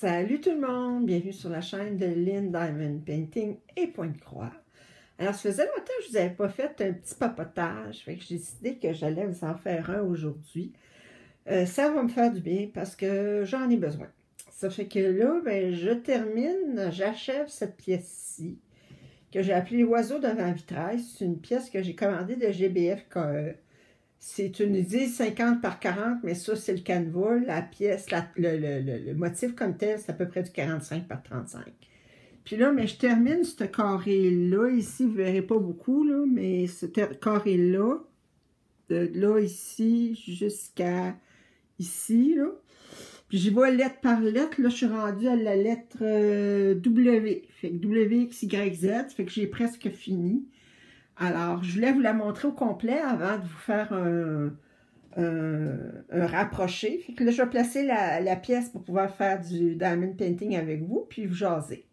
Salut tout le monde, bienvenue sur la chaîne de Lynn Diamond Painting et Point de Croix. Alors, ça faisait longtemps que je vous avais pas fait un petit papotage, fait que j'ai décidé que j'allais vous en faire un aujourd'hui. Ça va me faire du bien parce que j'en ai besoin. Ça fait que là, ben, j'achève cette pièce-ci que j'ai appelée Oiseau devant vitrail. C'est une pièce que j'ai commandée de GBF KE. C'est une 10-50 par 40, mais ça, c'est le canevas. La pièce, le motif comme tel, c'est à peu près du 45 par 35. Puis là, mais je termine ce carré-là. Ici, vous ne verrez pas beaucoup, là, mais ce carré-là, de là, ici, jusqu'à ici, là. Puis j'y vais lettre par lettre. Là, je suis rendue à la lettre W. Fait que W, X, Y, Z. Fait que j'ai presque fini. Alors, je voulais vous la montrer au complet avant de vous faire un rapproché. Fait que là, je vais placer la pièce pour pouvoir faire du diamond painting avec vous, puis vous jaser.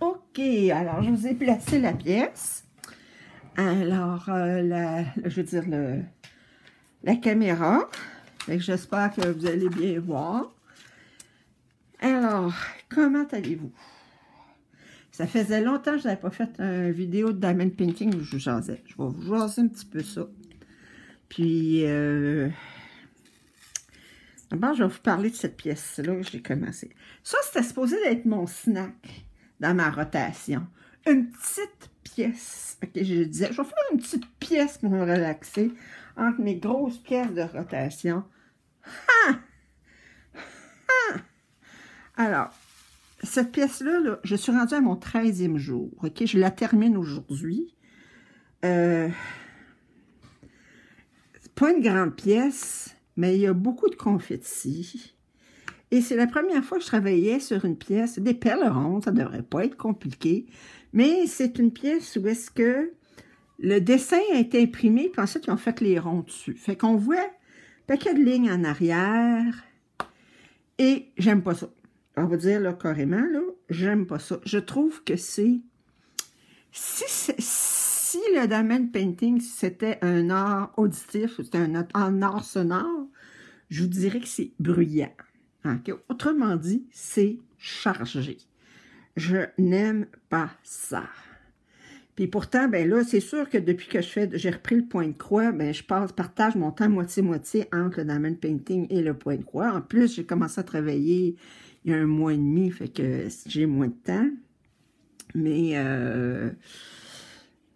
OK, alors je vous ai placé la pièce. Alors, je veux dire, la caméra. Fait que j'espère que vous allez bien voir. Alors, comment allez-vous? Ça faisait longtemps que je n'avais pas fait une vidéo de diamond painting où je vous jasais. Je vais vous jaser un petit peu ça. Puis, d'abord, je vais vous parler de cette pièce-là que j'ai commencé. Ça, c'était supposé d'être mon snack dans ma rotation. Une petite pièce. OK, je disais, je vais faire une petite pièce pour me relaxer entre mes grosses pièces de rotation. Ah! Ah! Alors, cette pièce-là, là, je suis rendue à mon 13e jour. OK, je la termine aujourd'hui. C'est pas une grande pièce, mais il y a beaucoup de confettis. Et c'est la première fois que je travaillais sur une pièce, des perles rondes, ça devrait pas être compliqué. Mais c'est une pièce où est-ce que le dessin a été imprimé, puis ensuite ils ont fait les ronds dessus. Fait qu'on voit un paquet de lignes en arrière. Et j'aime pas ça. On va dire là, carrément, là, j'aime pas ça. Je trouve que c'est... Si le diamond painting, c'était un art auditif, ou c'était un art sonore, je vous dirais que c'est bruyant. Okay? Autrement dit, c'est chargé. Je n'aime pas ça. Puis pourtant, ben là, c'est sûr que depuis que j'ai repris le point de croix, ben je partage mon temps moitié-moitié entre le diamond painting et le point de croix. En plus, j'ai commencé à travailler il y a 1 mois et demi, fait que j'ai moins de temps. Mais,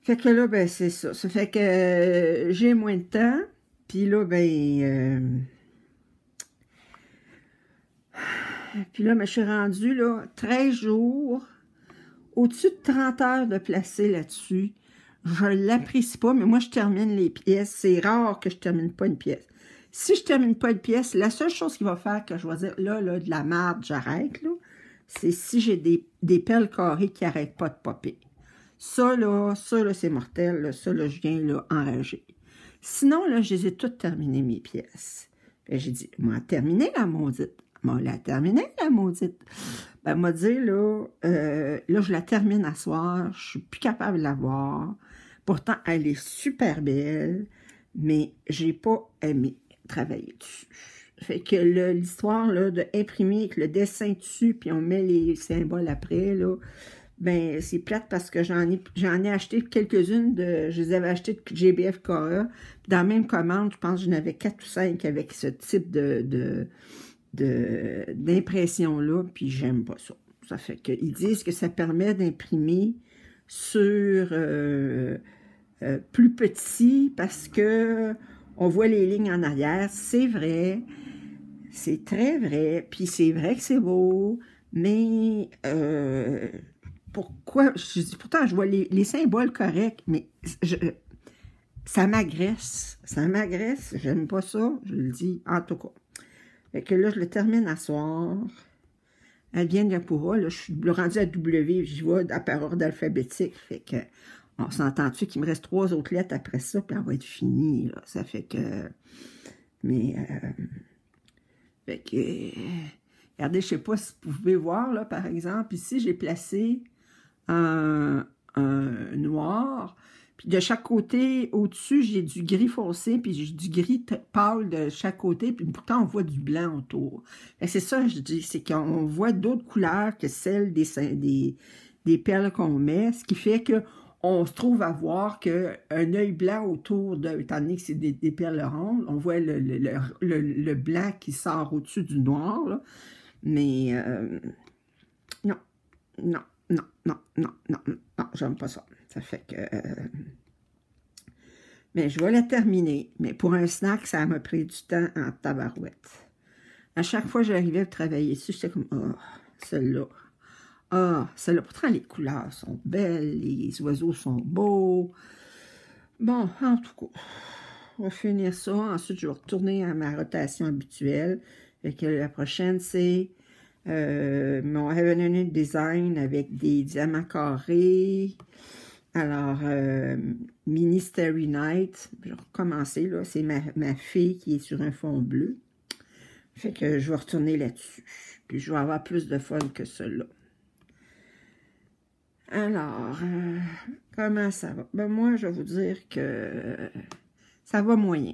fait que là, ben c'est ça. Ça fait que j'ai moins de temps. Puis là, ben... puis là, ben, je suis rendue, là, 13 jours... Au-dessus de 30 heures de placer là-dessus, je ne l'apprécie pas, mais moi, je termine les pièces. C'est rare que je ne termine pas une pièce. Si je ne termine pas une pièce, la seule chose qui va faire que je vais dire, là, de la merde, j'arrête, là, c'est si j'ai des perles carrées qui n'arrêtent pas de popper. Ça, là, c'est mortel. Là, ça, là, je viens, là, enrager. Sinon, là, je les ai toutes terminées, mes pièces. J'ai dit, moi, terminer la maudite. Moi, la terminer, la maudite. Ben, m'a dit, là, je la termine à soir, je suis plus capable de la voir. Pourtant, elle est super belle, mais j'ai pas aimé travailler dessus. Fait que l'histoire, là, d'imprimer avec le dessin dessus, puis on met les symboles après, là, ben, c'est plate parce que j'en ai acheté quelques-unes, je les avais achetées de GBF KE. Dans la même commande, je pense que j'en avais 4 ou 5 avec ce type d'impression-là, puis j'aime pas ça. Ça fait qu'ils disent que ça permet d'imprimer sur plus petit parce que on voit les lignes en arrière. C'est vrai, c'est très vrai, puis c'est vrai que c'est beau, mais pourquoi, pourtant je vois les symboles corrects, mais ça m'agresse, j'aime pas ça, je le dis en tout cas. Fait que là, je le termine à soir. Elle vient de Yapura. Là, je suis rendue à W. J'y vais par ordre alphabétique. Fait que, on s'entend-tu qu'il me reste 3 autres lettres après ça, puis elle va être finie. Là. Ça fait que... Mais... fait que... regardez, je sais pas si vous pouvez voir, là, par exemple. Ici, j'ai placé un noir. Puis de chaque côté, au-dessus, j'ai du gris foncé, puis j'ai du gris pâle de chaque côté, puis pourtant, on voit du blanc autour. C'est ça, je dis, c'est qu'on voit d'autres couleurs que celles des perles qu'on met, ce qui fait que on se trouve à voir qu'un œil blanc autour de, étant donné que c'est des perles rondes, on voit le blanc qui sort au-dessus du noir, là. Mais non, non, non, non, non, non, non, j'aime pas ça. Ça fait que... mais je vais la terminer. Mais pour un snack, ça m'a pris du temps en tabarouette. À chaque fois que j'arrivais à travailler dessus, j'étais comme, oh, celle-là. Ah, celle-là, pourtant, les couleurs sont belles, les oiseaux sont beaux. Bon, en tout cas, on va finir ça. Ensuite, je vais retourner à ma rotation habituelle. Et que la prochaine, c'est mon Heavenly Design avec des diamants carrés. Alors, Mini Starry Night. Je vais recommencer, là. C'est ma fille qui est sur un fond bleu. Fait que je vais retourner là-dessus. Puis, je vais avoir plus de fun que cela. Alors, comment ça va? Ben moi, je vais vous dire que ça va moyen.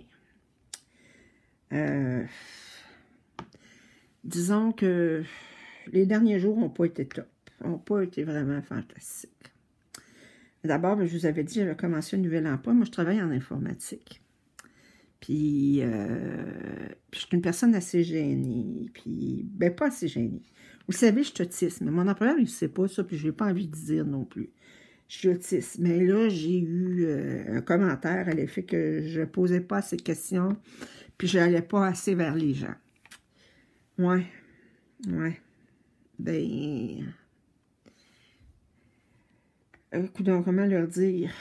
Disons que les derniers jours n'ont pas été top. N'ont pas été vraiment fantastiques. D'abord, je vous avais dit, j'avais commencé un nouvel emploi. Moi, je travaille en informatique. Puis, je suis une personne assez gênée. Puis, ben pas assez gênée. Vous savez, je suis autiste, mais mon employeur, il ne sait pas ça, puis je n'ai pas envie de dire non plus. Je suis autiste. Mais là, j'ai eu un commentaire à l'effet que je ne posais pas assez de questions, puis je n'allais pas assez vers les gens. Ouais. Ben... Écoute, comment leur dire?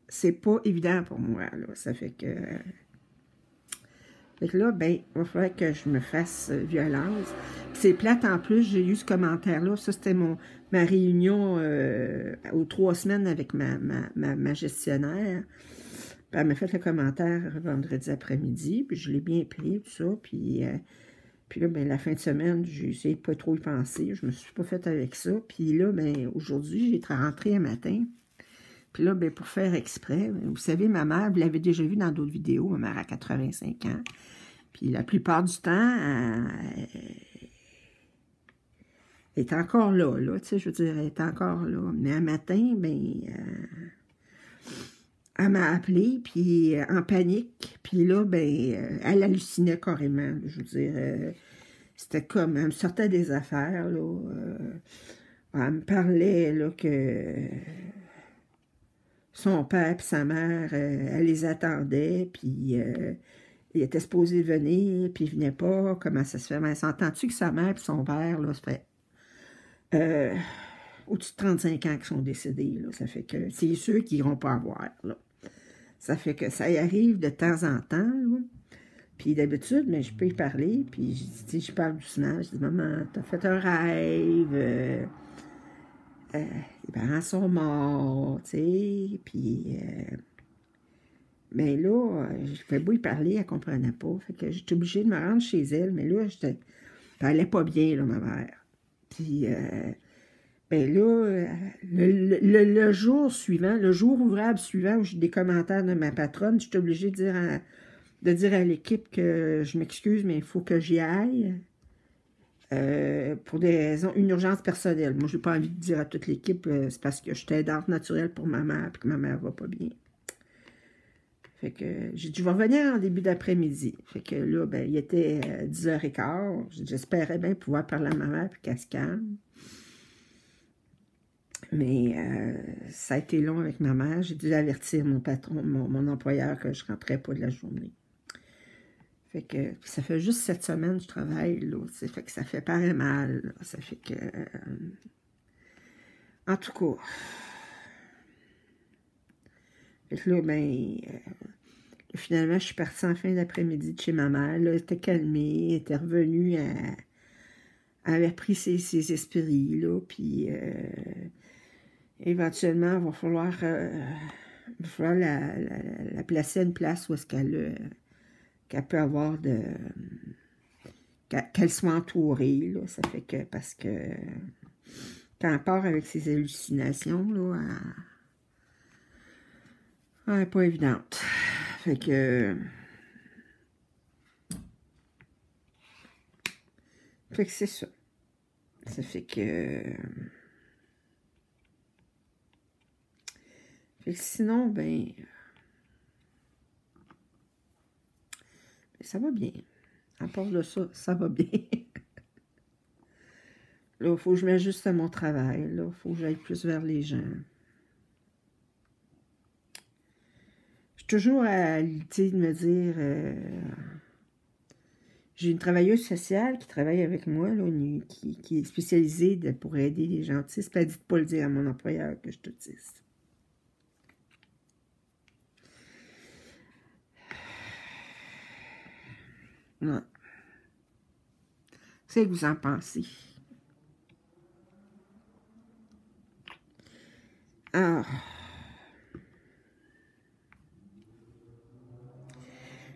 C'est pas évident pour moi, là. Ça fait que... Fait que là, ben, il va falloir que je me fasse violence. C'est plate en plus, j'ai eu ce commentaire-là. Ça, c'était ma réunion aux 3 semaines avec ma gestionnaire. Puis elle m'a fait le commentaire vendredi après-midi, puis je l'ai bien pris, tout ça. Puis là, ben, la fin de semaine, j'ai essayé de pas trop y penser. Je me suis pas faite avec ça. Puis là, ben, aujourd'hui, j'ai rentré un matin. Puis là, ben, pour faire exprès, vous savez, ma mère, vous l'avez déjà vu dans d'autres vidéos, ma mère a 85 ans. Puis la plupart du temps, elle est encore là, tu sais, je veux dire, elle est encore là. Mais un matin, ben, elle m'a appelé, puis en panique. Puis là, ben, elle hallucinait carrément, je veux dire. C'était comme, elle me sortait des affaires, là. Elle me parlait, là, que... son père et sa mère, elle les attendait, puis il était supposé venir, puis il venait pas. Comment ça se fait? Mais s'entend-tu que sa mère et son père, là, ça fait au-dessus de 35 ans qu'ils sont décédés, là. Ça fait que c'est ceux qui n'iront pas avoir, là. Ça fait que ça y arrive de temps en temps, là. Puis d'habitude, mais je peux y parler, puis je parle doucement, je dis « Maman, t'as fait un rêve, les parents sont morts, tu sais, puis... mais là, je fais beau y parler, elle ne comprenait pas. Fait que j'étais obligée de me rendre chez elle, mais là, elle allait pas bien, là, ma mère. Puis, ben là, le jour suivant, le jour ouvrable suivant, où j'ai des commentaires de ma patronne, j'étais obligée de dire à l'équipe que je m'excuse, mais il faut que j'y aille. Pour des raisons, une urgence personnelle. Moi, je n'ai pas envie de dire à toute l'équipe, c'est parce que je suis aidante naturelle pour ma mère, puis que ma mère va pas bien. Fait que j'ai dit, je vais revenir en début d'après-midi. Fait que là, ben, il était 10h15. J'espérais bien pouvoir parler à ma mère, puis qu'elle se calme. Mais ça a été long avec ma mère. J'ai dû avertir mon patron, mon employeur, que je ne rentrais pas de la journée. Fait que ça fait juste 7 semaines que je travaille, là. Fait que ça fait pareil mal, là. Ça fait que... en tout cas... Fait que là, ben... finalement, je suis partie en fin d'après-midi de chez ma mère. Là, elle était calmée, elle était revenue, elle avait pris ses esprits, là. Puis... éventuellement, il va falloir la placer à une place où est-ce qu'elle peut avoir de... qu'elle soit entourée, là. Ça fait que... parce que... quand elle part avec ses hallucinations, là, Ouais, pas évidente. Fait que c'est ça. Ça fait que sinon, ben, ça va bien. À part de ça, ça va bien. Là, il faut que je m'ajuste à mon travail. Là, il faut que j'aille plus vers les gens. Je suis toujours à l'idée de me dire... j'ai une travailleuse sociale qui travaille avec moi, là, qui est spécialisée pour aider les gens autistes. Puis elle dit de ne pas le dire à mon employeur que je suis autiste. Ouais. C'est que vous en pensez. Alors,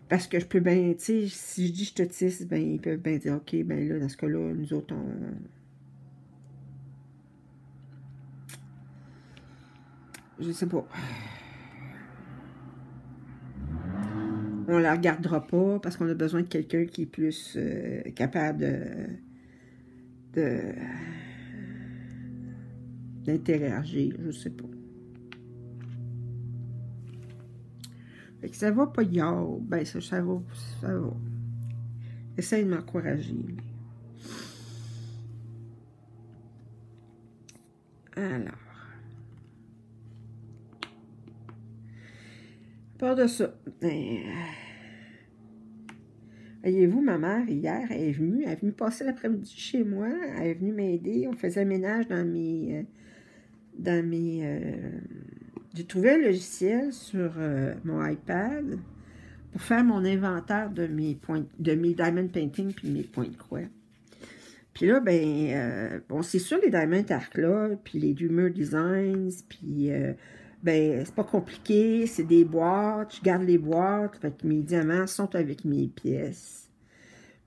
parce que je peux bien, tu sais, si je dis je suis autiste, ben ils peuvent bien dire, OK, ben là, dans ce cas-là, nous autres, je sais pas. On la regardera pas parce qu'on a besoin de quelqu'un qui est plus capable d'interagir, je sais pas. Fait que ça va pas hier, ben ça va, ça va. Essaye de m'encourager. Alors. À part de ça, ben, voyez-vous, ma mère, hier, elle est venue passer l'après-midi chez moi, elle est venue m'aider, on faisait le ménage dans mes... j'ai trouvé un logiciel sur mon iPad pour faire mon inventaire de mes diamond painting puis mes points de croix. Puis là, ben, bon, c'est sûr les diamond arc là, puis les Dreamer Designs, puis ben, c'est pas compliqué, c'est des boîtes, je garde les boîtes, fait que mes diamants sont avec mes pièces.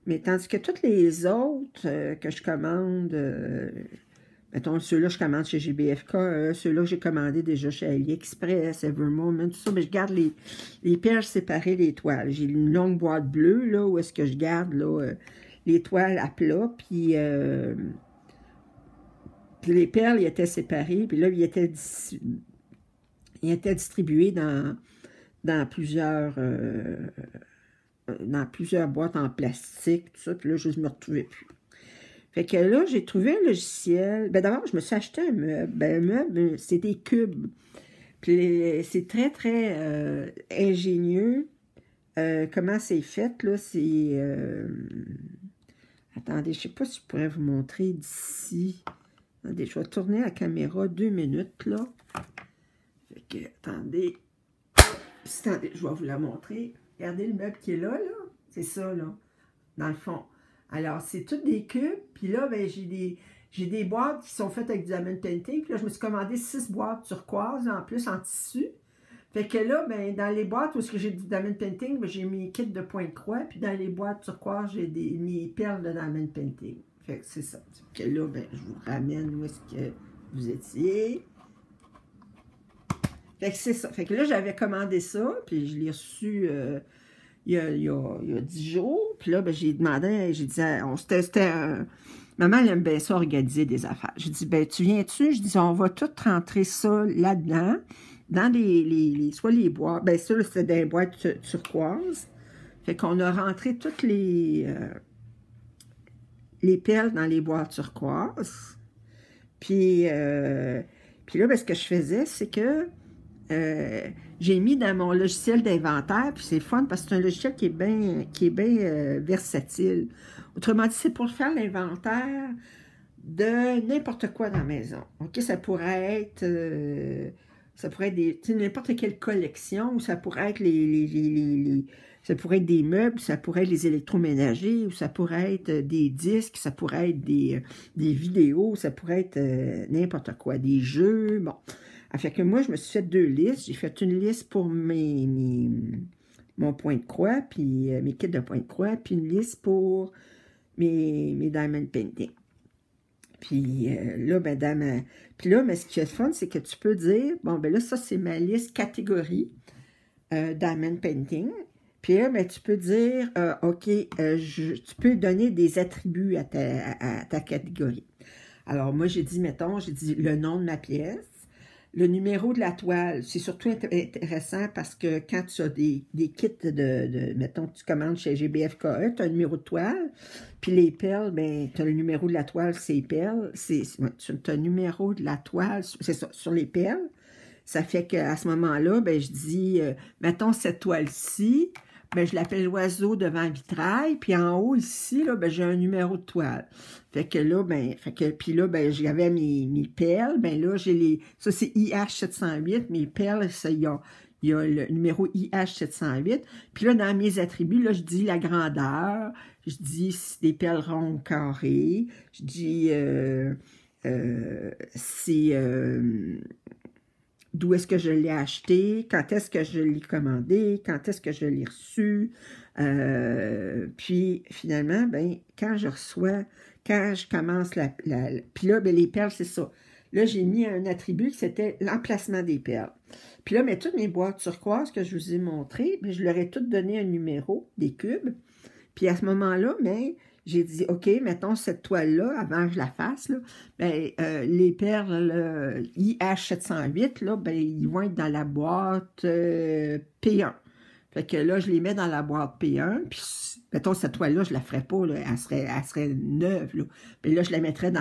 Mais tandis que toutes les autres que je commande, mettons, ceux-là, je commande chez GBFK, ceux-là que j'ai commandés déjà chez AliExpress, Evermoment, tout ça, mais je garde les perles séparées des toiles. J'ai une longue boîte bleue, là, où est-ce que je garde, là, les toiles à plat, puis les perles, ils étaient séparées, puis là, ils étaient distribués dans plusieurs boîtes en plastique, tout ça, puis là, je ne me retrouvais plus. Fait que là, j'ai trouvé un logiciel. Ben d'abord, je me suis acheté un meuble. Ben, un meuble, c'est des cubes. Puis c'est très, très ingénieux. Comment c'est fait, là, c'est... Attendez, je ne sais pas si je pourrais vous montrer d'ici. Attendez, je vais tourner la caméra 2 minutes, là. Fait que, attendez. Attendez, je vais vous la montrer. Regardez le meuble qui est là, là. C'est ça, là, dans le fond. Alors, c'est toutes des cubes. Puis là, ben, j'ai des boîtes qui sont faites avec du diamond painting. Puis là, je me suis commandé 6 boîtes turquoise, en plus, en tissu. Fait que là, ben, dans les boîtes où j'ai du diamond painting, ben, j'ai mes kits de points de croix. Puis dans les boîtes turquoise, j'ai mes perles de diamond painting. Fait que c'est ça. Fait que là, ben, je vous ramène où est-ce que vous étiez. Fait que c'est ça. Fait que là, j'avais commandé ça. Puis je l'ai reçu... il y a 10 jours, puis là, ben, j'ai demandé, j'ai dit, maman, elle aime bien ça, organiser des affaires. J'ai dit, ben, tu viens-tu? Je dis, on va tout rentrer ça là-dedans, dans soit les boîtes, ben, ça, c'était des boîtes turquoises. Fait qu'on a rentré toutes les perles dans les boîtes turquoises. Puis là, ben, ce que je faisais, c'est que j'ai mis dans mon logiciel d'inventaire, puis c'est fun parce que c'est un logiciel qui est bien versatile. Autrement dit, c'est pour faire l'inventaire de n'importe quoi dans la maison. OK, ça pourrait être n'importe quelle collection, ou ça pourrait être ça pourrait être des meubles, ça pourrait être les électroménagers, ou ça pourrait être des disques, ça pourrait être des vidéos, ça pourrait être n'importe quoi, des jeux, bon. Fait que moi, je me suis fait 2 listes. J'ai fait une liste pour mon point de croix, puis mes kits de point de croix, puis une liste pour mes diamond painting. Puis là, ben, puis là, mais ce qui est fun, c'est que tu peux dire, bon, ben là, ça, c'est ma liste catégorie Diamond Painting. Puis là, ben, tu peux dire, OK, tu peux donner des attributs à ta catégorie. Alors, moi, j'ai dit, mettons, j'ai dit le nom de ma pièce, le numéro de la toile. C'est surtout intéressant parce que quand tu as des kits mettons, tu commandes chez GBFKE, tu as un numéro de toile, puis les perles, ben, tu as le numéro de la toile, c'est perles. Tu as un numéro de la toile, c'est ça, sur les perles. Ça fait qu'à ce moment-là, ben, je dis, mettons, cette toile-ci, ben, je l'appelle l'oiseau devant le vitrail, puis en haut, ici, là, ben, j'ai un numéro de toile. Fait que là, ben, puis là, ben, j'avais mes perles, ben là, ça c'est IH708, mes perles, il y a le numéro IH708, puis là, dans mes attributs, là, je dis la grandeur, je dis des perles rondes carrées, je dis, d'où est-ce que je l'ai acheté, quand est-ce que je l'ai commandé, quand est-ce que je l'ai reçu. Puis, finalement, ben, quand je commence puis là, ben, les perles, c'est ça. Là, j'ai mis un attribut qui c'était l'emplacement des perles. Puis là, mais toutes mes boîtes turquoises que je vous ai montrées, ben, je leur ai toutes donné un numéro, des cubes. Puis à ce moment-là, ben, j'ai dit, OK, mettons cette toile-là, avant que je la fasse, là, ben, les perles IH708, là, ben, ils vont être dans la boîte P1. Fait que là, je les mets dans la boîte P1, puis, mettons, cette toile-là, je ne la ferais pas, là, elle serait neuve, là. Puis là, je la mettrais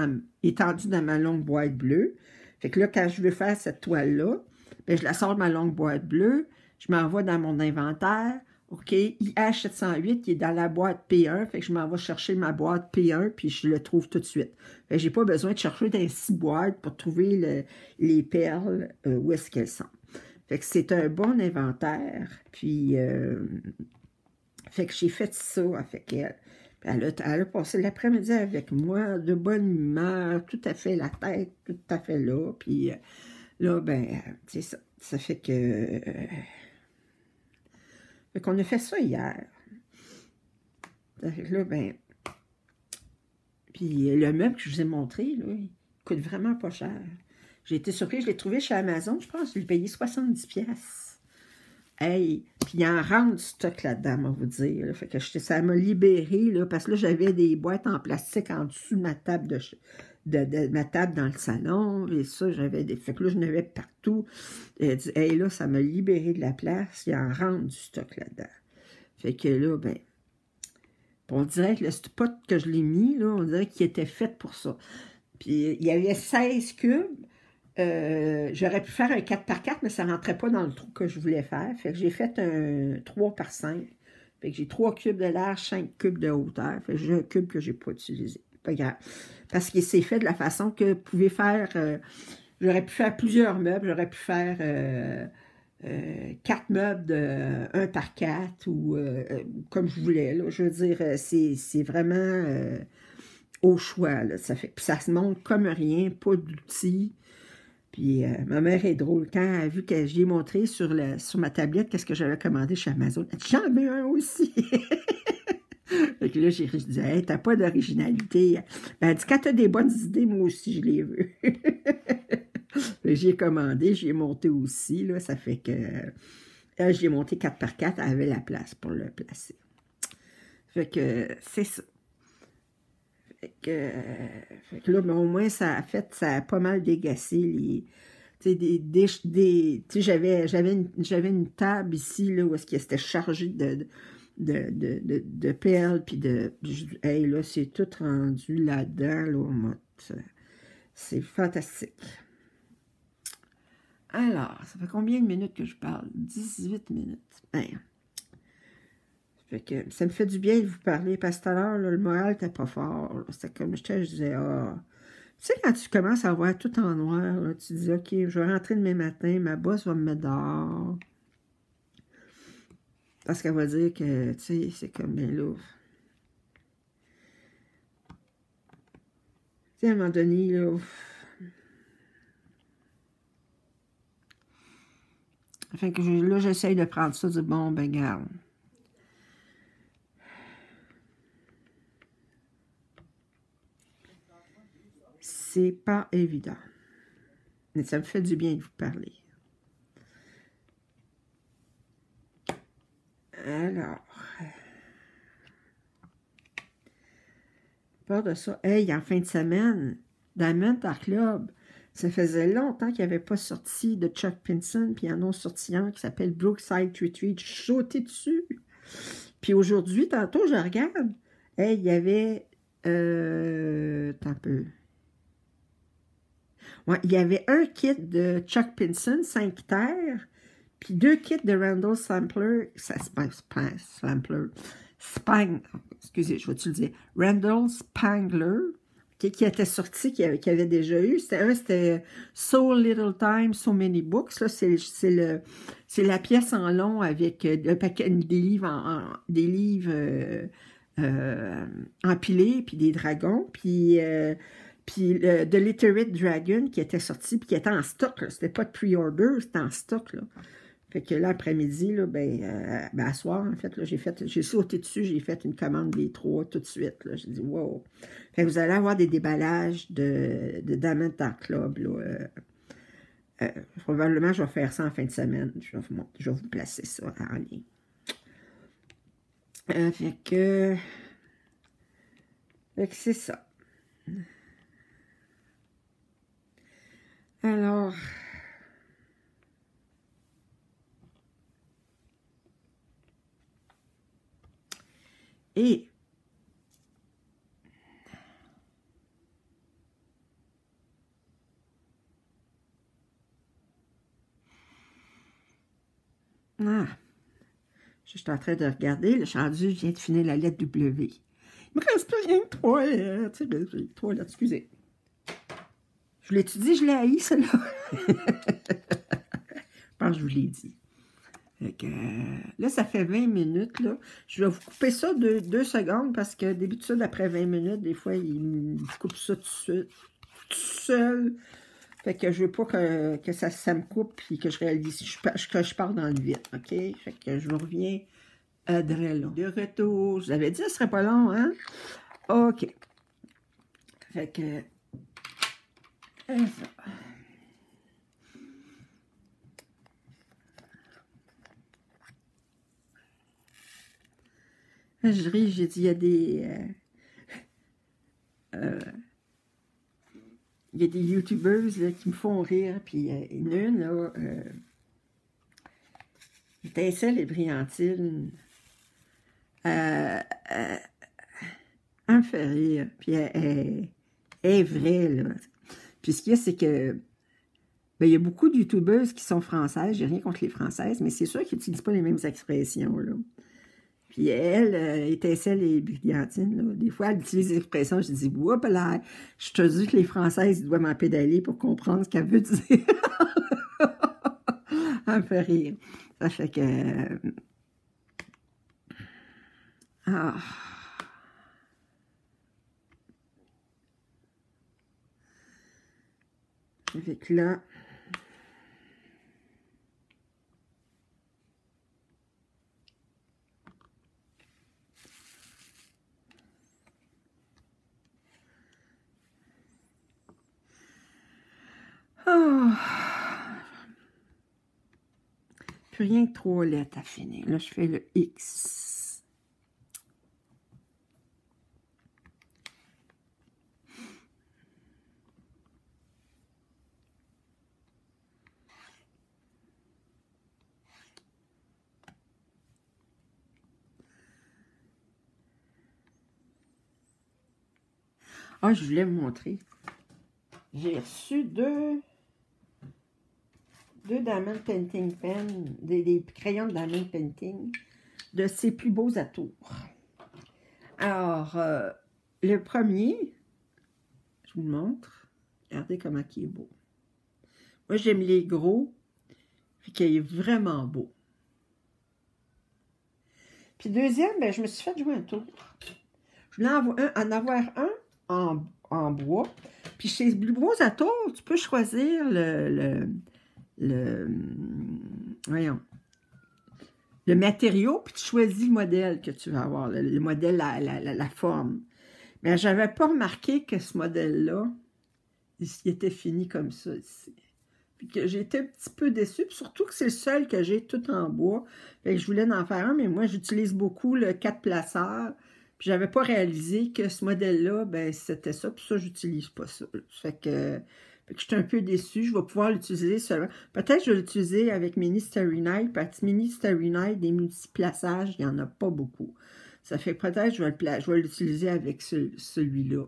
étendue dans ma longue boîte bleue. Fait que là, quand je veux faire cette toile-là, ben, je la sors de ma longue boîte bleue, je m'envoie dans mon inventaire, OK, IH708 qui est dans la boîte P1, fait que je m'en vais chercher ma boîte P1, puis je le trouve tout de suite. Fait que j'ai pas besoin de chercher dans 6 boîtes pour trouver les perles, où est-ce qu'elles sont. Fait que c'est un bon inventaire, puis fait que j'ai fait ça, fait qu'elle a passé l'après-midi avec moi, de bonne humeur, tout à fait la tête, tout à fait là, puis là, ben, c'est ça. Ça fait que... Fait qu'on a fait ça hier. Là, ben... Puis le meuble que je vous ai montré, là, il coûte vraiment pas cher. J'ai été surprise, je l'ai trouvé chez Amazon, je pense, je l'ai payé 70$. Hey! Puis il y a un rang de stock là-dedans, on va vous dire. Là. Fait que ça m'a libéré, là, parce que là, j'avais des boîtes en plastique en dessous de ma table de ma table dans le salon, et ça, j'avais des... Fait que là, je n'avais partout. Elle dit, hey, là, ça m'a libéré de la place, il y a un rang du stock là-dedans. Fait que là, ben, on dirait que le spot que je l'ai mis, là, on dirait qu'il était fait pour ça. Puis, il y avait 16 cubes. J'aurais pu faire un 4x4, mais ça ne rentrait pas dans le trou que je voulais faire. Fait que j'ai fait un 3x5. Fait que j'ai 3 cubes de large, 5 cubes de hauteur. Fait que j'ai un cube que je n'ai pas utilisé. Pas grave. Parce qu'il s'est fait de la façon que vous pouvez faire... j'aurais pu faire plusieurs meubles. J'aurais pu faire 4 meubles de 1x4 ou comme je voulais. Là. Je veux dire, c'est vraiment au choix. Là. Ça fait, puis ça se monte comme rien, pas d'outils. Puis ma mère est drôle. Quand elle a vu que j'ai montré sur ma tablette qu'est-ce que j'avais commandé chez Amazon, elle dit, j'en veux un aussi. Fait que là, j'ai dit, hey, t'as pas d'originalité. Ben, elle dit, quand t'as des bonnes idées, moi aussi, je les veux. J'ai commandé, j'ai monté aussi. Là, ça fait que j'ai monté 4x4, elle avait la place pour le placer. Fait que c'est ça. Fait que là, ben, au moins, ça a pas mal dégacé les... j'avais une table ici, là, où est-ce que c'était chargé de perles, puis hey, là, c'est tout rendu là-dedans, là, c'est fantastique. Alors, ça fait combien de minutes que je parle? 18 minutes. Ben, fait que ça me fait du bien de vous parler, parce que tout à l'heure, le moral n'était pas fort. C'était comme je disais, ah... Tu sais, quand tu commences à voir tout en noir, là, tu dis, OK, je vais rentrer demain matin, ma boss va me mettre dehors. Parce qu'elle va dire que, tu sais, c'est comme, ben là... Tu sais, à un moment donné, là... Fait que là, j'essaye de prendre ça du bon, ben garde. c'est pas évident. Mais ça me fait du bien de vous parler. Alors, à part de ça, hey, en fin de semaine, Diamond Art Club, ça faisait longtemps qu'il n'y avait pas sorti de Chuck Pinson, puis ils en ont sorti un qui s'appelle Brookside Retreat. Je suis sautée dessus. Puis aujourd'hui, tantôt, je regarde, hey, il y avait, attends un peu. Ouais, il y avait un kit de Chuck Pinson, 5 terres, puis 2 kits de Randall Sampler, excusez, je vais-tu le dire, Randall Spangler, qui était sorti, qui avait déjà eu. C'était So Little Time, So Many Books. C'est la pièce en long avec un paquet, des livres empilés, puis des dragons, puis The Literate Dragon qui était sorti, puis qui était en stock. C'était pas de pre-order, c'était en stock. Là. Fait que là, après-midi, là, à soir, en fait, j'ai sauté dessus, j'ai fait une commande des 3 tout de suite. J'ai dit, wow. Fait que vous allez avoir des déballages de Diamond Art Club. Là, probablement, je vais faire ça en fin de semaine. Je vais vous placer ça en ligne. Fait que c'est ça. Alors... Et je suis en train de regarder, le rendu, je viens de finir la lettre W. Il me reste plus rien que 3 lettres. Tu sais, 3 lettres, excusez. Je l'ai-tu dit, je l'ai haï, celle-là? Je pense que je vous l'ai dit. Là, ça fait 20 minutes. Là. Je vais vous couper ça de 2 secondes parce que d'habitude, après 20 minutes, des fois, il me coupe ça tout seul. Fait que je veux pas que ça me coupe et que je réalise que je pars dans le vide. OK? Fait que je reviens là. De retour. Je vous avais dit, ce serait pas long, hein? OK. Fait que... ça. Je ris, j'ai dit, il y a des youtubeuses là, qui me font rire, puis une là, Étincelle et Brillantine, elle me fait rire, puis elle est vraie, là. Puis ce qu'il y a, c'est que, il y a beaucoup de youtubeuses qui sont françaises, j'ai rien contre les françaises, mais c'est sûr qu'ils n'utilisent pas les mêmes expressions, là. Puis elle, Étincelle et Brillantine, là, des fois, elle utilise des expressions, je dis, oups là, je te dis que les Françaises, ils doivent m'en pédaler pour comprendre ce qu'elle veut dire. Elle me fait rire. Ça fait que... Ah... Ça fait que là... Oh. Plus rien que 3 lettres à finir. Là, je fais le X. Ah, je voulais vous montrer. J'ai reçu deux Diamond Painting Pen, des crayons de Diamond Painting, de ses plus beaux atours. Alors, le premier, je vous le montre. Regardez comment il est beau. Moi, j'aime les gros, puis qu'il est vraiment beau. Puis deuxième, ben, je me suis fait jouer un tour. Je voulais en avoir un en bois. Puis chez les plus beaux atours, tu peux choisir voyons, le matériau, puis tu choisis le modèle que tu vas avoir, le modèle, la forme. Mais j'avais pas remarqué que ce modèle-là il était fini comme ça ici. Puis que j'ai été un petit peu déçue, puis surtout que c'est le seul que j'ai tout en bois. Fait que je voulais en faire un, mais moi, j'utilise beaucoup le 4 placeurs. Puis j'avais pas réalisé que ce modèle-là, ben c'était ça, puis ça, j'utilise pas ça. Fait que j'étais un peu déçue. Je vais pouvoir l'utiliser seulement. Peut-être que je vais l'utiliser avec Mini Starry Night, parce que Mini Starry Night, des multiplaçages, il n'y en a pas beaucoup. Ça fait peut-être que je vais l'utiliser avec celui-là.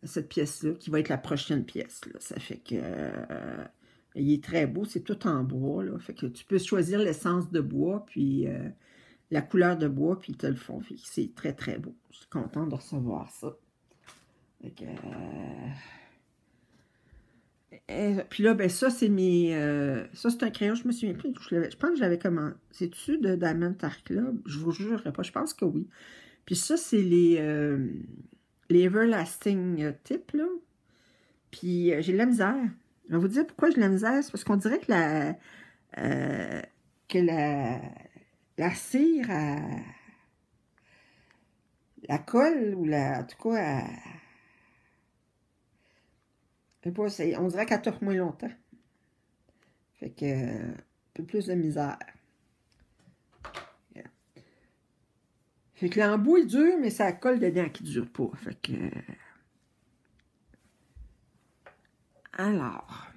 Cette pièce-là, qui va être la prochaine pièce. Là. Ça fait que... il est très beau, c'est tout en bois. Là. Fait que tu peux choisir l'essence de bois, puis la couleur de bois, puis ils te le font. C'est très, très beau. Je suis contente de recevoir ça. Fait que, puis là, ben ça, c'est mes... ça, c'est un crayon, je me souviens plus. Je pense que je l'avais commandé. C'est-tu de Diamond Art Club? Je vous jurerai pas, je pense que oui. Puis ça, c'est les Everlasting Tips, là. Puis j'ai de la misère. Je vais vous dire pourquoi j'ai de la misère. C'est parce qu'on dirait que la cire, la colle, ou en tout cas, on dirait qu'elle torche moins longtemps. Fait que, un peu plus de misère. Yeah. Fait que l'embout est dur, mais ça colle dedans qui ne dure pas. Fait que... Alors...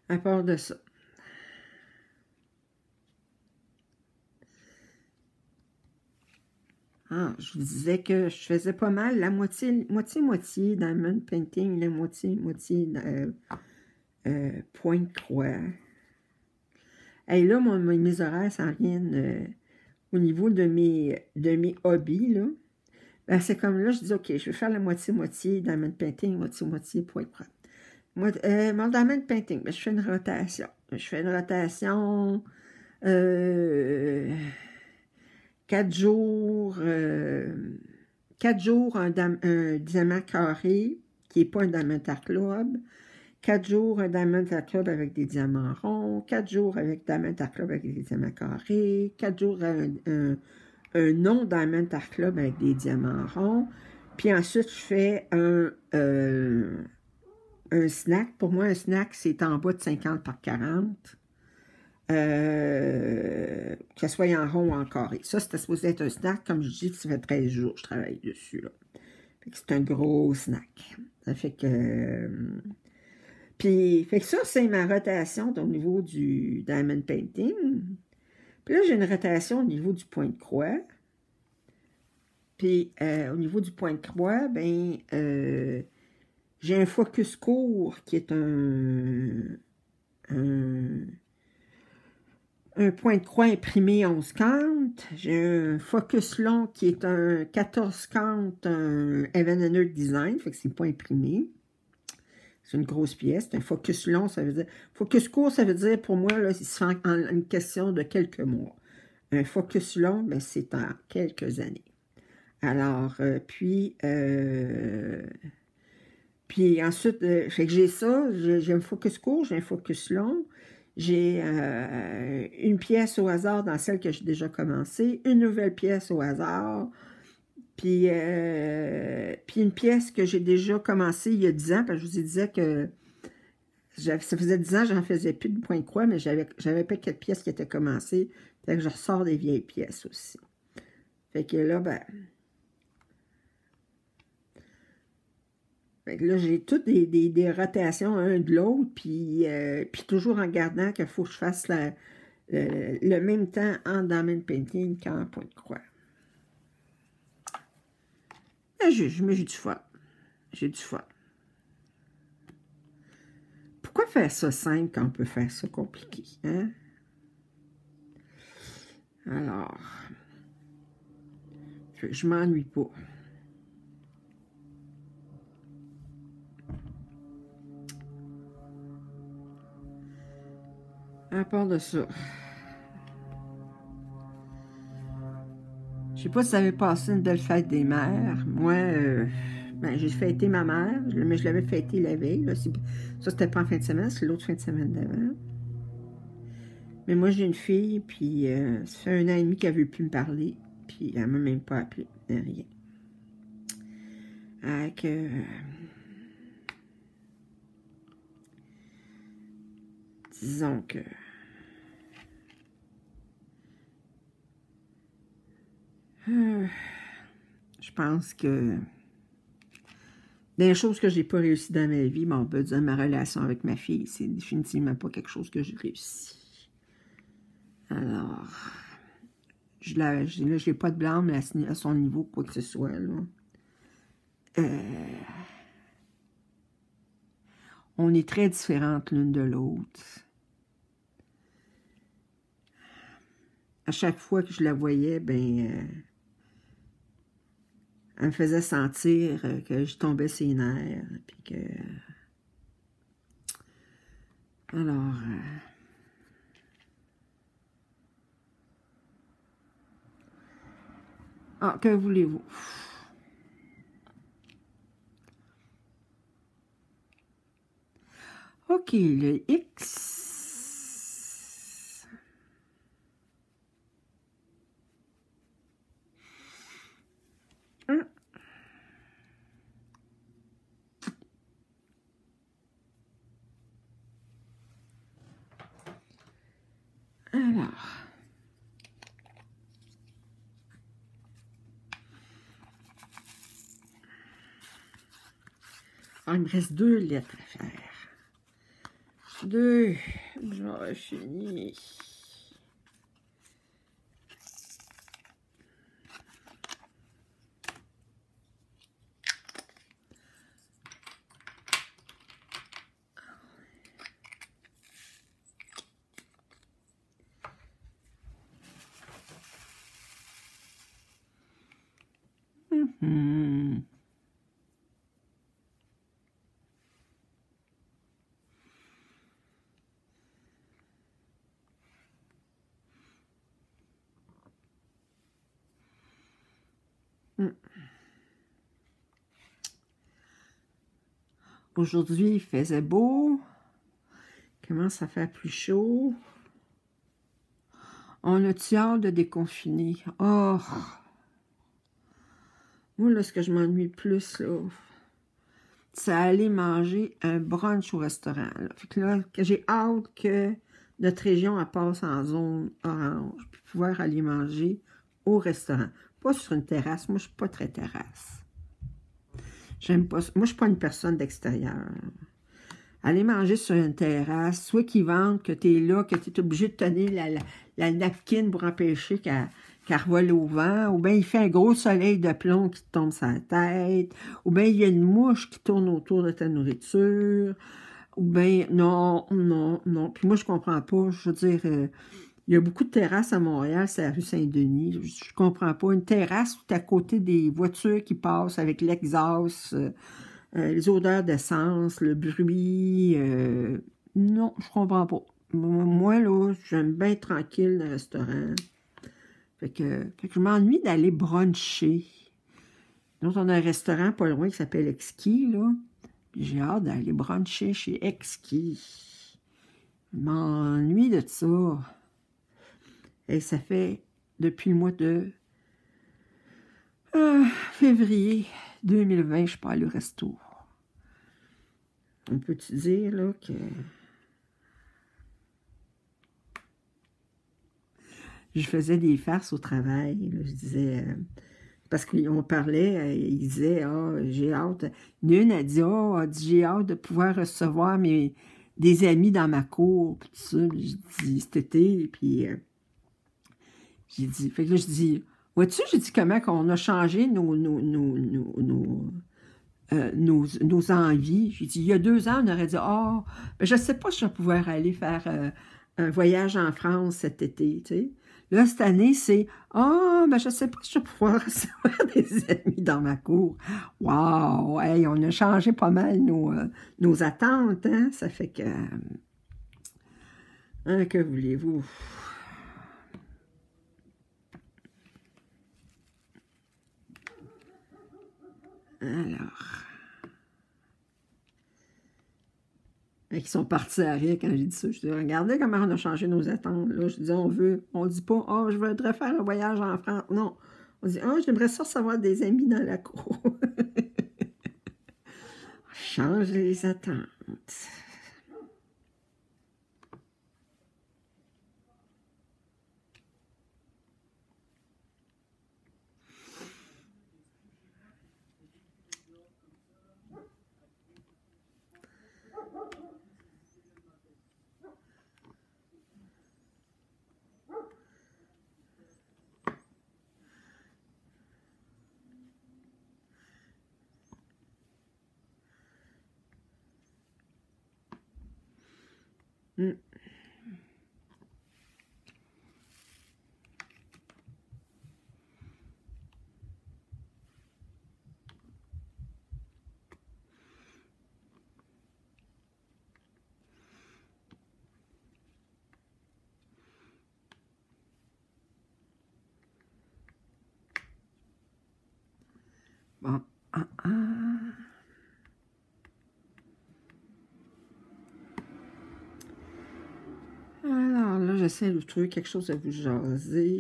À part de ça. Ah, je vous disais que je faisais pas mal, la moitié-moitié diamond painting, la moitié-moitié pointe-croix. Et là, mes horaires s'en viennent au niveau de mes hobbies, là. Ben, c'est comme là, je dis, OK, je vais faire la moitié-moitié diamond painting, moitié-moitié pointe-croix. Mon diamond painting, ben, je fais une rotation. Je fais une rotation 4 jours, 4 jours un diamant carré, qui n'est pas un diamond art club. 4 jours un diamond art club avec des diamants ronds. 4 jours avec diamond art club avec des diamants carrés. 4 jours un non-diamond art club avec des diamants ronds. Puis ensuite, je fais un snack. Pour moi, un snack, c'est en bas de 50 par 40. Que ce soit en rond ou en carré. Ça, c'était supposé être un snack. Comme je dis, ça fait 13 jours que je travaille dessus. Là. C'est un gros snack. Ça fait que... puis, fait que ça, c'est ma rotation au niveau du diamond painting. Puis là, j'ai une rotation au niveau du point de croix. Puis, au niveau du point de croix, ben, j'ai un focus court qui est un point de croix imprimé 11 cantes. J'ai un focus long qui est un 14 cantes, un Evenener Design, fait que c'est pas imprimé. C'est une grosse pièce. Un focus long, ça veut dire... Focus court, ça veut dire, pour moi, là, il se fait en une question de quelques mois. Un focus long, ben, c'est en quelques années. Alors, puis ensuite, fait que j'ai ça, j'ai un focus court, j'ai un focus long. J'ai une pièce au hasard dans celle que j'ai déjà commencée, une nouvelle pièce au hasard, puis une pièce que j'ai déjà commencée il y a 10 ans, parce que je vous disais que ça faisait 10 ans que j'en faisais plus de point de croix, mais j'avais pas 4 pièces qui étaient commencées, fait que je ressors des vieilles pièces aussi. Fait que là, ben... Fait que là, j'ai toutes des rotations un de l'autre, puis toujours en gardant qu'il faut que je fasse le même temps en diamond painting qu'en point de croix. Mais j'ai du fun. J'ai du fun. Pourquoi faire ça simple quand on peut faire ça compliqué, hein? Alors, je m'ennuie pas. À part de ça, je sais pas si ça avait passé une belle fête des mères. Moi, ben, j'ai fêté ma mère, mais je l'avais fêté la veille. Là. Ça, c'était pas en fin de semaine, c'est l'autre fin de semaine d'avant. Mais moi, j'ai une fille, puis ça fait 1 an et demi qu'elle ne veut plus me parler, puis elle ne m'a même pas appelé, rien. Disons que je pense que des choses que j'ai pas réussi dans ma vie, bon, ben, disons, ma relation avec ma fille, c'est définitivement pas quelque chose que j'ai réussi. Alors, là, j'ai pas de blâme à son niveau, quoi que ce soit, là. On est très différentes l'une de l'autre. À chaque fois que je la voyais, ben, elle me faisait sentir que je tombais ses nerfs, puis que... Alors... Ah, que voulez-vous? OK, le X... Alors... Ah, il me reste 2 lettres à faire. 2. J'aurais fini. Mm-hmm. Aujourd'hui, il faisait beau. Il commence à faire plus chaud. On a-tu hâte de déconfiner? Oh! Moi, là, ce que je m'ennuie le plus, là, c'est aller manger un brunch au restaurant. Là. Fait que là, j'ai hâte que notre région elle passe en zone orange, puis pouvoir aller manger au restaurant. Pas sur une terrasse. Moi, je suis pas très terrasse. J'aime pas ça. Moi, je suis pas une personne d'extérieur. Aller manger sur une terrasse, soit qu'ils vendent que tu es là, que tu es obligé de tenir la napkin pour empêcher qu'elle revole au vent, ou bien il fait un gros soleil de plomb qui te tombe sur la tête, ou bien il y a une mouche qui tourne autour de ta nourriture, ou bien non, non, non. Puis moi, je comprends pas, je veux dire, il y a beaucoup de terrasses à Montréal, c'est la rue Saint-Denis, je comprends pas. Une terrasse où tu es à côté des voitures qui passent avec l'exhaust, les odeurs d'essence, le bruit, non, je comprends pas. Moi, là, j'aime bien être tranquille dans le restaurant. Fait que je m'ennuie d'aller bruncher. Donc, on a un restaurant pas loin qui s'appelle Exquis, là. J'ai hâte d'aller bruncher chez Exquis. Je m'ennuie de ça. Et ça fait depuis le mois de février 2020, je ne suis pas allée au resto. On peut-tu dire, là, que... Je faisais des farces au travail. Là, je disais... parce qu'on parlait, il disait, ah, j'ai hâte. Une a dit, ah, j'ai hâte de pouvoir recevoir des amis dans ma cour. Puis tout ça, j'ai dit, cet été, puis j'ai dit, fait que là, je dis, vois-tu, j'ai dit comment qu'on a changé nos envies. J'ai dit, il y a 2 ans, on aurait dit, ah, ben, je ne sais pas si je vais pouvoir aller faire un voyage en France cet été, tu sais. Là, cette année, c'est « Ah, ben je ne sais pas si je vais pouvoir recevoir des amis dans ma cour. » Wow! Hey, on a changé pas mal nos attentes, hein? Ça fait que... Hein, que voulez-vous? Alors... Qui sont partis à rire quand j'ai dit ça. Je dis, regardez comment on a changé nos attentes. Là, je dis, on dit pas, oh, je voudrais faire un voyage en France. Non. On dit, oh, j'aimerais ça recevoir des amis dans la cour. Change les attentes. Mm. Bon. Ah, ah. Alors là, j'essaie de trouver quelque chose à vous jaser.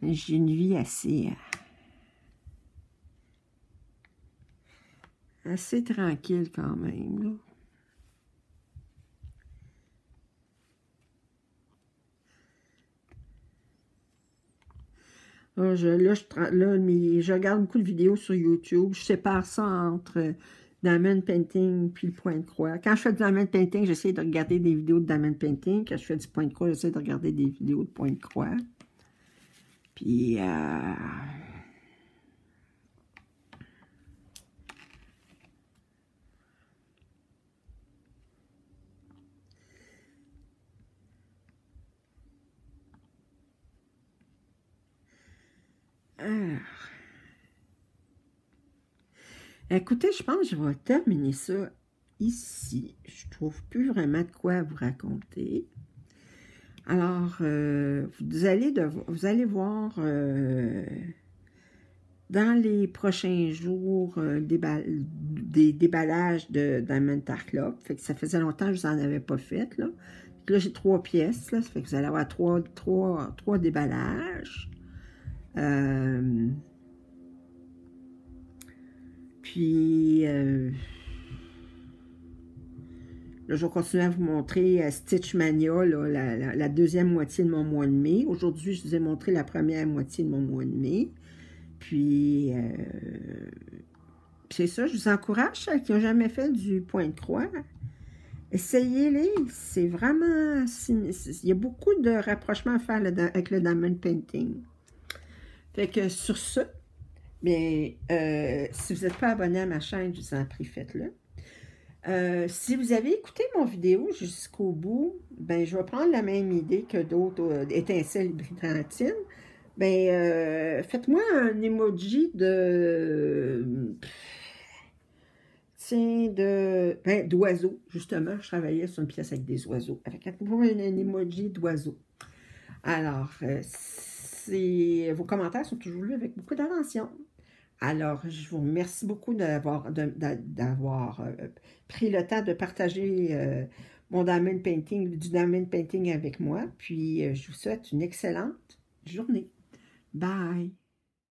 J'ai une vie assez tranquille quand même, là. Là, je regarde beaucoup de vidéos sur YouTube. Je sépare ça entre diamond painting puis le point de croix. Quand je fais du diamond painting, j'essaie de regarder des vidéos de diamond painting. Quand je fais du point de croix, j'essaie de regarder des vidéos de point de croix. Puis, écoutez, je pense que je vais terminer ça ici. Je trouve plus vraiment de quoi vous raconter. Alors, vous allez voir dans les prochains jours des déballages de Diamond Art Club. Fait que ça faisait longtemps que je n'en avais pas fait. Là, j'ai 3 pièces. Là, ça fait que vous allez avoir trois déballages. Puis, là, je vais continuer à vous montrer Stitch Mania, là, la deuxième moitié de mon mois de mai. Aujourd'hui, je vous ai montré la première moitié de mon mois de mai. Puis, c'est ça, je vous encourage, celles qui n'ont jamais fait du point de croix. Essayez-les, c'est vraiment... Il y a beaucoup de rapprochements à faire avec le diamond painting. Fait que sur ce, bien, si vous n'êtes pas abonné à ma chaîne, je vous en prie, faites-le. Si vous avez écouté mon vidéo jusqu'au bout, ben, je vais prendre la même idée que d'autres étincelles brillantines. Ben, faites-moi un emoji d'oiseau. Justement, je travaillais sur une pièce avec des oiseaux. Faites-moi un emoji d'oiseau. Alors, vos commentaires sont toujours lus avec beaucoup d'attention. Alors, je vous remercie beaucoup d'avoir pris le temps de partager du diamond painting avec moi. Puis, je vous souhaite une excellente journée. Bye!